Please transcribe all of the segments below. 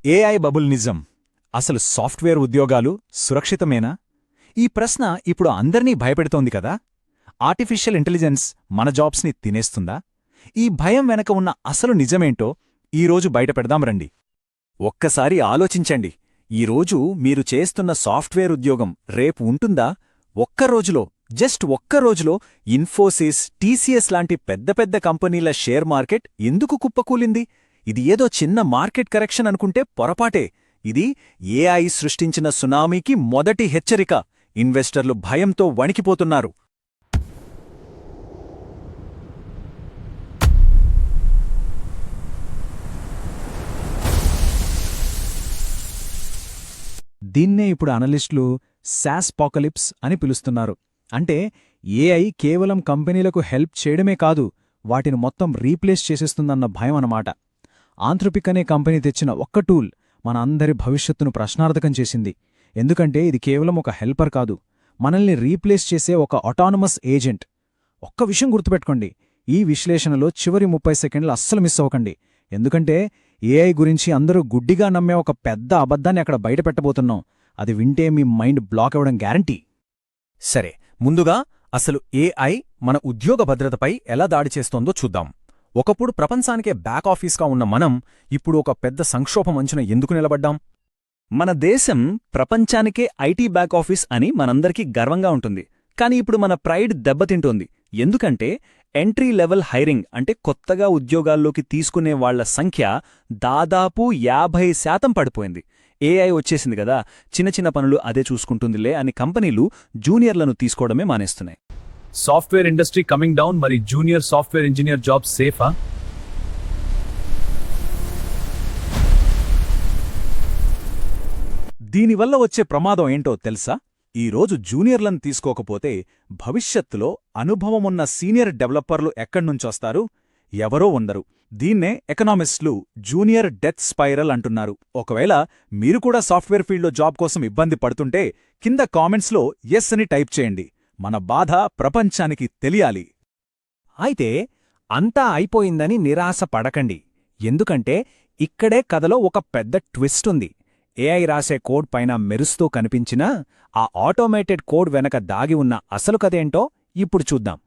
AI bubble నిజం. అసలు software ఉద్యోగాలు సురక్షితమేనా? ఈ ప్రశ్న ఇప్పుడు అందర్నీ భయపెడుతోంది కదా. ఆర్టిఫిషియల్ ఇంటెలిజెన్స్ మన జాబ్స్ని తినేస్తుందా? ఈ భయం వెనక ఉన్న అసలు నిజమేంటో ఈరోజు బయటపెడదాం రండి. ఒక్కసారి ఆలోచించండి. ఈరోజు మీరు చేస్తున్న సాఫ్ట్వేర్ ఉద్యోగం రేపు ఉంటుందా? జస్ట్ ఒక్కరోజులో ఇన్ఫోసిస్, టీసీఎస్ లాంటి పెద్ద పెద్ద కంపెనీల షేర్ మార్కెట్ ఎందుకు కుప్పకూలింది? ఇది ఏదో చిన్న మార్కెట్ కరెక్షన్ అనుకుంటే పొరపాటే. ఇది ఏఐ సృష్టించిన సునామీకి మొదటి హెచ్చరిక. ఇన్వెస్టర్లు భయంతో వణికిపోతున్నారు. దీన్నే ఇప్పుడు అనలిస్టులు శాస్పాకలిప్స్ అని పిలుస్తున్నారు. అంటే ఏఐ కేవలం కంపెనీలకు హెల్ప్ చేయడమే కాదు, వాటిని మొత్తం రీప్లేస్ చేసేస్తుందన్న భయం అన్నమాట. ఆంథ్రోపిక్ అనే కంపెనీ తెచ్చిన ఒక్క టూల్ మన అందరి భవిష్యత్తును ప్రశ్నార్థకం చేసింది. ఎందుకంటే ఇది కేవలం ఒక హెల్పర్ కాదు, మనల్ని రీప్లేస్ చేసే ఒక ఆటానమస్ ఏజెంట్. ఒక్క విషయం గుర్తుపెట్టుకోండి, ఈ విశ్లేషణలో చివరి 30 సెకండ్లు అస్సలు మిస్ అవ్వకండి. ఎందుకంటే ఏఐ గురించి అందరూ గుడ్డిగా నమ్మే ఒక పెద్ద అబద్ధాన్ని అక్కడ బయటపెట్టబోతున్నాం. అది వింటే మీ మైండ్ బ్లాక్ అవ్వడం గ్యారంటీ. సరే, ముందుగా అసలు ఏఐ మన ఉద్యోగ భద్రతపై ఎలా దాడి చేస్తోందో చూద్దాం. ఒకప్పుడు ప్రపంచానికే బ్యాక్ ఆఫీస్గా ఉన్న మనం ఇప్పుడు ఒక పెద్ద సంక్షోభం అంచున ఎందుకు నిలబడ్డాం? మన దేశం ప్రపంచానికే ఐటీ బ్యాక్ ఆఫీస్ అని మనందరికీ గర్వంగా ఉంటుంది. కాని ఇప్పుడు మన ప్రైడ్ దెబ్బతింటోంది. ఎందుకంటే ఎంట్రీ లెవెల్ హైరింగ్ అంటే కొత్తగా ఉద్యోగాల్లోకి తీసుకునే వాళ్ల సంఖ్య దాదాపు 50% పడిపోయింది. ఏఐ వచ్చేసింది కదా, చిన్న చిన్న పనులు అదే చూసుకుంటుందిలే అని కంపెనీలు జూనియర్లను తీసుకోవడమే మానేస్తున్నాయి. సాఫ్ట్వేర్ ఇండస్ట్రీ కమింగ్ డౌన్, మరి జూనియర్ సాఫ్ట్వేర్ ఇంజనీర్ జాబ్ సేఫా? దీనివల్ల వచ్చే ప్రమాదం ఏంటో తెలుసా? ఈరోజు జూనియర్లను తీసుకోకపోతే భవిష్యత్తులో అనుభవమున్న సీనియర్ డెవలపర్లు ఎక్కడ్నుంచొస్తారు? ఎవరో ఉండరు. దీన్నే ఎకనామిస్టులు జూనియర్ డెత్ స్పైరల్ అంటున్నారు. ఒకవేళ మీరు కూడా సాఫ్ట్వేర్ ఫీల్డ్లో జాబ్ కోసం ఇబ్బంది పడుతుంటే కింద కామెంట్స్లో ఎస్ అని టైప్ చేయండి. మన బాధ ప్రపంచానికి తెలియాలి. అయితే అంతా అయిపోయిందని నిరాశ పడకండి. ఎందుకంటే ఇక్కడే కథలో ఒక పెద్ద ట్విస్ట్ ఉంది. ఏఐ రాసే కోడ్ పైన మెరుస్తూ కనిపించినా ఆ ఆటోమేటెడ్ కోడ్ వెనక దాగి ఉన్న అసలు కథేంటో ఇప్పుడు చూద్దాం.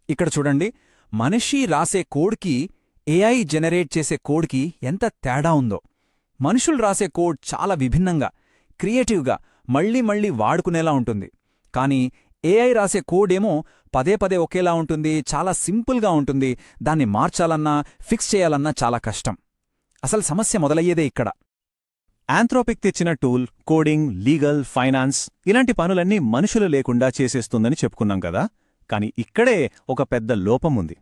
ఇక్కడ చూడండి, మనిషి రాసే కోడ్కి ఏఐ జనరేట్ చేసే కోడ్కి ఎంత తేడా ఉందో. మనుషులు రాసే కోడ్ చాలా విభిన్నంగా, క్రియేటివ్గా, మళ్లీ మళ్లీ వాడుకునేలా ఉంటుంది. కానీ ఏఐ రాసే కోడేమో పదే పదే ఒకేలా ఉంటుంది, చాలా సింపుల్గా ఉంటుంది. దాన్ని మార్చాలన్నా, ఫిక్స్ చేయాలన్నా చాలా కష్టం. అసలు సమస్య మొదలయ్యేదే ఇక్కడ. ఆంథ్రోపిక్ తెచ్చిన టూల్ కోడింగ్, లీగల్, ఫైనాన్స్ ఇలాంటి పనులన్నీ మనుషులు లేకుండా చేసేస్తుందని చెప్పుకున్నాం కదా. కాని ఇక్కడే ఒక పెద్ద లోపముంది.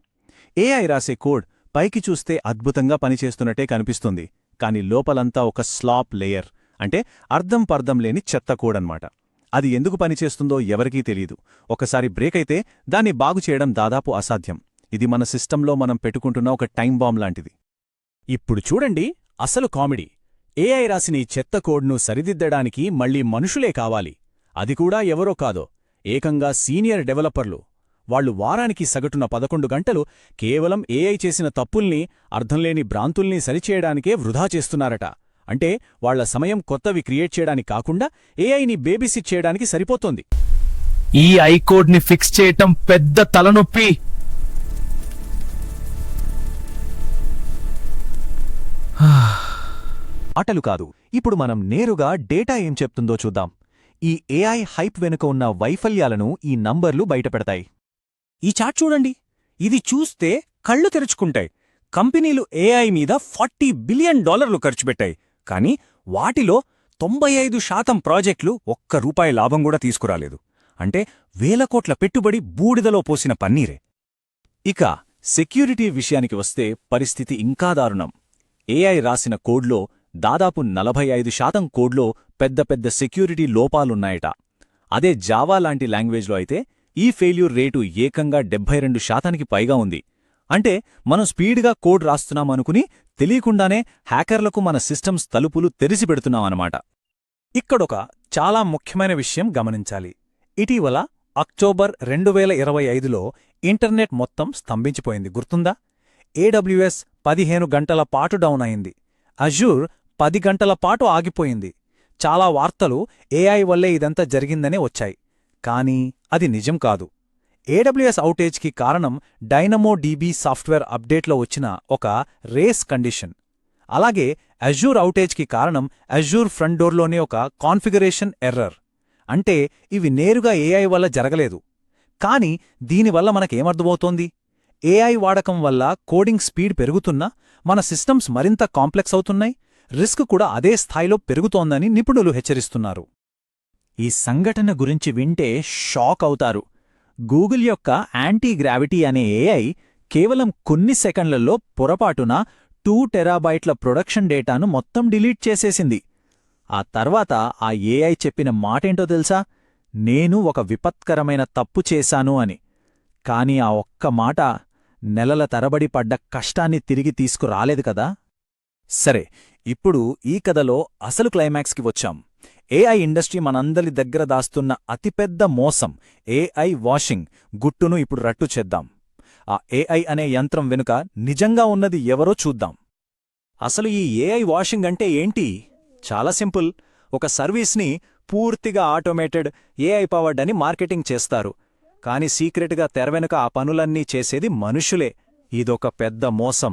ఏఐ రాసే కోడ్ పైకి చూస్తే అద్భుతంగా పనిచేస్తున్నట్టే కనిపిస్తుంది. కాని లోపలంతా ఒక స్లాప్ లేయర్, అంటే అర్థం పర్థం లేని చెత్త కోడన్మాట. అది ఎందుకు పనిచేస్తుందో ఎవరికీ తెలీదు. ఒకసారి బ్రేక్ అయితే దాన్ని బాగుచేయడం దాదాపు అసాధ్యం. ఇది మన సిస్టంలో మనం పెట్టుకుంటున్న ఒక టైం బాంబ్ లాంటిది. ఇప్పుడు చూడండి అసలు కామెడీ. ఏఐ రాసిన ఈ చెత్త కోడ్ను సరిదిద్దడానికి మళ్లీ మనుషులే కావాలి. అది కూడా ఎవరో కాదో, ఏకంగా సీనియర్ డెవలపర్లు. వాళ్లు వారానికి సగటున 11 గంటలు కేవలం ఏఐ చేసిన తప్పుల్ని, అర్థంలేని భ్రాంతుల్ని సరిచేయడానికే వృధా చేస్తున్నారట. అంటే వాళ్ల సమయం కొత్తవి క్రియేట్ చేయడానికి కాకుండా ఏఐని బేబీసిట్ చేయడానికి సరిపోతోంది. ఈ ఐకోడ్ని ఫిక్స్ చేయటం పెద్ద తలనొప్పి. ఆటలు కాదు, ఇప్పుడు మనం నేరుగా డేటా ఏం చెప్తుందో చూద్దాం. ఈ ఏఐ హైప్ వెనుక ఉన్న వైఫల్యాలను ఈ నంబర్లు బయటపెడతాయి. ఈ చార్ట్ చూడండి, ఇది చూస్తే కళ్ళు తెరుచుకుంటాయి. కంపెనీలు ఏఐ మీద $40 బిలియన్ ఖర్చుపెట్టాయి. కానీ వాటిలో 95% ప్రాజెక్టులు ₹1 లాభం కూడా తీసుకురాలేదు. అంటే వేల కోట్ల పెట్టుబడి బూడిదలో పోసిన పన్నీరే. ఇక సెక్యూరిటీ విషయానికి వస్తే పరిస్థితి ఇంకా దారుణం. ఏఐ రాసిన కోడ్లో దాదాపు 45% కోడ్లో పెద్ద పెద్ద సెక్యూరిటీ లోపాలున్నాయట. అదే జావా లాంటి లాంగ్వేజ్లో అయితే ఈ ఫెయిల్యూర్ రేటు ఏకంగా 72%కి పైగా ఉంది. అంటే మనం స్పీడ్గా కోడ్ రాస్తున్నామనుకుని తెలియకుండానే హ్యాకర్లకు మన సిస్టమ్స్ తలుపులు తెరిసిపెడుతున్నామన్నమాట. ఇక్కడొక చాలా ముఖ్యమైన విషయం గమనించాలి. ఇటీవల అక్టోబర్ 2025లో ఇంటర్నెట్ మొత్తం స్తంభించిపోయింది, గుర్తుందా? AWS 15 గంటల పాటు డౌన్ అయింది. అజూర్ 10 గంటల పాటు ఆగిపోయింది. చాలా వార్తలు ఏఐ వల్లే ఇదంతా జరిగిందనే వచ్చాయి. కానీ అది నిజం కాదు. AWS ఔటేజ్కి కారణం డైనమోడీబీ సాఫ్ట్వేర్ అప్డేట్లో వచ్చిన ఒక రేస్ కండిషన్. అలాగే అజూర్ ఔటేజ్కి కారణం అజూర్ ఫ్రంట్ డోర్లోనే ఒక కాన్ఫిగరేషన్ ఎర్రర్. అంటే ఇవి నేరుగా ఏఐ వల్ల జరగలేదు. కానీ దీనివల్ల మనకేమర్థమవుతోంది? ఏఐ వాడకం వల్ల కోడింగ్ స్పీడ్ పెరుగుతున్నా మన సిస్టమ్స్ మరింత కాంప్లెక్స్ అవుతున్నాయి, రిస్క్ కూడా అదే స్థాయిలో పెరుగుతోందని నిపుణులు హెచ్చరిస్తున్నారు. ఈ సంఘటన గురించి వింటే షాక్ అవుతారు. గూగుల్ యొక్క యాంటీ-గ్రావిటీ అనే ఏఐ కేవలం కొన్ని సెకండ్లలో పొరపాటున 2 టెరాబైట్ల ప్రొడక్షన్ డేటాను మొత్తం డిలీట్ చేసేసింది. ఆ తర్వాత ఆ ఏఐ చెప్పిన మాటేంటో తెలుసా? నేను ఒక విపత్కరమైన తప్పు చేశాను అని. కాని ఆ ఒక్క మాట నెలల తరబడి పడ్డ కష్టాన్ని తిరిగి తీసుకురాలేదు కదా. సరే, ఇప్పుడు ఈ కథలో అసలు క్లైమాక్స్కి వచ్చాం. ఏఐ ఇండస్ట్రీ మనందరి దగ్గర దాస్తున్న అతిపెద్ద మోసం, ఏఐ వాషింగ్ గుట్టును ఇప్పుడు రట్టు చేద్దాం. ఆ ఏఐ అనే యంత్రం వెనుక నిజంగా ఉన్నది ఎవరో చూద్దాం. అసలు ఈ ఏఐ వాషింగ్ అంటే ఏంటి? చాలా సింపుల్. ఒక సర్వీస్ని పూర్తిగా ఆటోమేటెడ్, ఏఐ పవర్డ్ అని మార్కెటింగ్ చేస్తారు. కాని సీక్రెట్గా తెరవెనుక ఆ పనులన్నీ చేసేది మనుషులే. ఇదొక పెద్ద మోసం.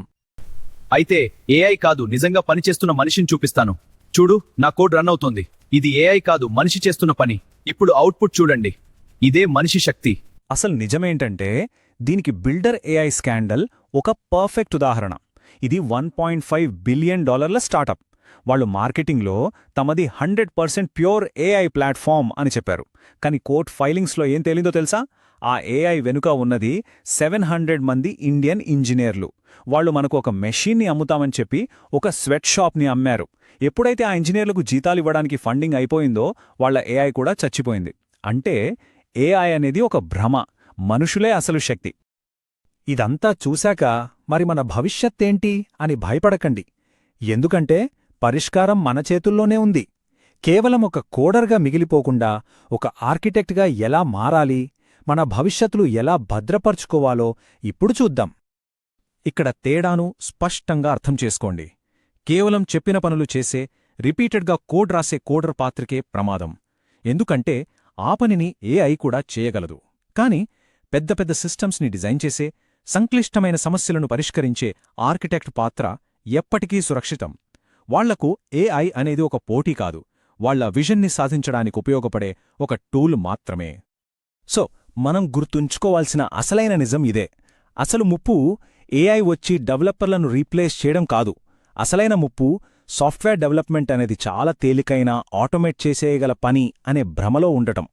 అయితే ఏఐ కాదు, నిజంగా పనిచేస్తున్న మనిషిని చూపిస్తాను. చూడు, నా కోడ్ రన్ అవుతోంది. ఇది ఏఐ కాదు, మనిషి చేస్తున్న పని. ఇప్పుడు అవుట్పుట్ చూడండి. ఇదే మనిషి శక్తి. అసలు నిజమేంటంటే దీనికి బిల్డర్ ఏఐ స్కాండల్ ఒక పర్ఫెక్ట్ ఉదాహరణ. ఇది $1.5 బిలియన్ స్టార్టప్. వాళ్ళు మార్కెటింగ్లో తమది 100% ప్యూర్ ఏఐ ప్లాట్ఫామ్ అని చెప్పారు. కానీ కోర్ట్ ఫైలింగ్స్లో ఏం తేలిందో తెలుసా? ఆ ఏఐ వెనుక ఉన్నది 700 మంది ఇండియన్ ఇంజనీర్లు. వాళ్ళు మనకు ఒక మెషీన్ని అమ్ముతామని చెప్పి ఒక స్వెట్ షాప్ని అమ్మారు. ఎప్పుడైతే ఆ ఇంజనీర్లకు జీతాలివ్వడానికి ఫండింగ్ అయిపోయిందో వాళ్ళ ఏఐ కూడా చచ్చిపోయింది. అంటే ఏఐ అనేది ఒక భ్రమ, మనుషులే అసలు శక్తి. ఇదంతా చూశాక మరి మన భవిష్యత్తేంటి అని భయపడకండి. ఎందుకంటే పరిష్కారం మన చేతుల్లోనే ఉంది. కేవలం ఒక కోడర్గా మిగిలిపోకుండా ఒక ఆర్కిటెక్ట్గా ఎలా మారాలి, మన భవిష్యత్తులు ఎలా భద్రపరుచుకోవాలో ఇప్పుడు చూద్దాం. ఇక్కడ తేడాను స్పష్టంగా అర్థం చేసుకోండి. కేవలం చెప్పిన పనులు చేసే, రిపీటెడ్గా కోడ్ రాసే కోడర్ పాత్రకే ప్రమాదం. ఎందుకంటే ఆ పనిని ఏఐ కూడా చేయగలదు. కాని పెద్ద పెద్ద సిస్టమ్స్ని డిజైన్ చేసే, సంక్లిష్టమైన సమస్యలను పరిష్కరించే ఆర్కిటెక్ట్ పాత్ర ఎప్పటికీ సురక్షితం. వాళ్లకు ఏఐ అనేది ఒక పోటీ కాదు, వాళ్ల విజన్ని సాధించడానికి ఉపయోగపడే ఒక టూల్ మాత్రమే. సో మనం గుర్తుంచుకోవాల్సిన అసలైన నిజం ఇదే. అసలు ముప్పు ఏఐ వచ్చి డెవలపర్లను రీప్లేస్ చేయడం కాదు. అసలైన ముప్పు సాఫ్ట్వేర్ డెవలప్మెంట్ అనేది చాలా తేలికైన, ఆటోమేట్ చేసేయగల పని అనే భ్రమలో ఉండటం.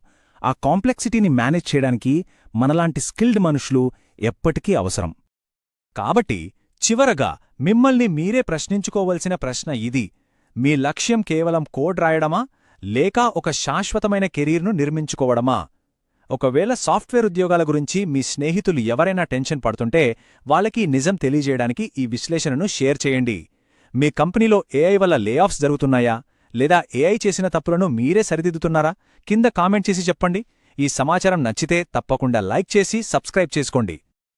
ఆ కాంప్లెక్సిటీని మేనేజ్ చేయడానికి మనలాంటి స్కిల్డ్ మనుషులు ఎప్పటికీ అవసరం. కాబట్టి చివరగా మిమ్మల్ని మీరే ప్రశ్నించుకోవలసిన ప్రశ్న ఇది: మీ లక్ష్యం కేవలం కోడ్ రాయడమా, లేక ఒక శాశ్వతమైన కెరీర్ను నిర్మించుకోవడమా? ఒకవేళ సాఫ్ట్వేర్ ఉద్యోగాల గురించి మీ స్నేహితులు ఎవరైనా టెన్షన్ పడుతుంటే వాళ్ళకి నిజం తెలియజేయడానికి ఈ విశ్లేషణను షేర్ చేయండి. మీ కంపెనీలో ఏఐ వల్ల లేఆఫ్స్ జరుగుతున్నాయా, లేదా ఏఐ చేసిన తప్పులను మీరే సరిదిద్దుతున్నారా? కింద కామెంట్ చేసి చెప్పండి. ఈ సమాచారం నచ్చితే తప్పకుండా లైక్ చేసి సబ్స్క్రైబ్ చేసుకోండి.